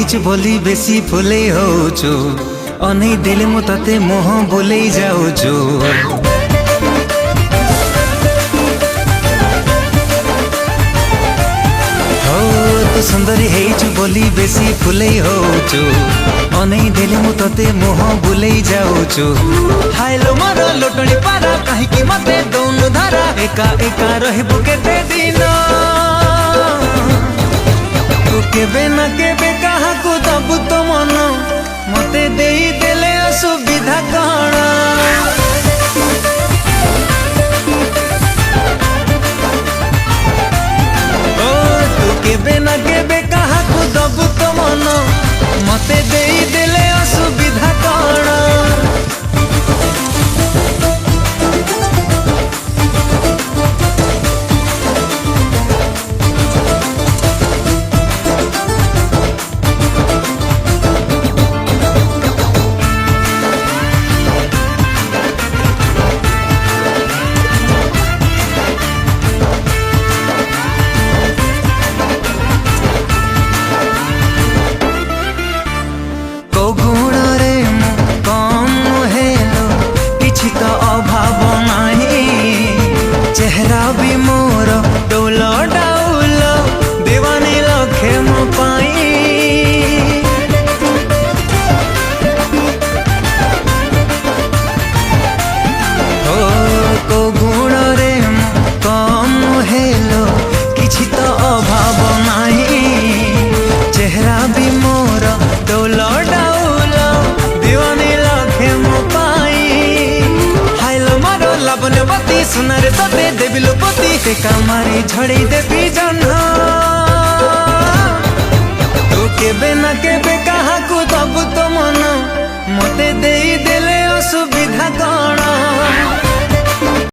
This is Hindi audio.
ହେଇଛୁ ବୋଲି ବେଶୀ ଫୁଲେଇ ହଉଛୁ, ଅନେଇ ଦେଲେ ମୁଁ ତତେ ମୁହଁ ବୁଲେଇ ଯାଉଛୁ। ତୁ ସୁନ୍ଦରୀ ହେଇଛୁ ବୋଲି ବେଶୀ ଫୁଲେଇ ହଉଛୁ, ଅନେଇ ଦେଲେ ମୁଁ ତତେ ମୁହଁ ବୁଲେଇ ଯାଉଛୁ। ହାଇଲୋ ମୋର ଲୋଟଣି ପାରା, କାହିଁକି ମତେ ଦଉନୁ ଧରା, ଏକା ଏକା ରହିବୁ କେତେ ଦିନ। ତୁ କେବେ ନା କେବେ କାହାକୁ ଦବୁ ତ ମନ, ମତେ ଦେଇ ଦେଲେ ଅସୁବିଧା କଣ। केबे ना केबे काहाकू दबु तो मन, मते देई देले असुविधा कण। चेहरा भी मोर डोल डाउल, दीवानी लखे मो पाई। ओ को गुण रे कम हेलो, किछि तो अभाव नाही। चेहरा भी मोर डोल डाउल, दीवानी लखे मो पाई। हाइलो मारो लाबण्यवती, सुनारे तते देवी लोपति, टेका मारी झड़े देवी जन्ह। तू केबे ना केबे काहाकू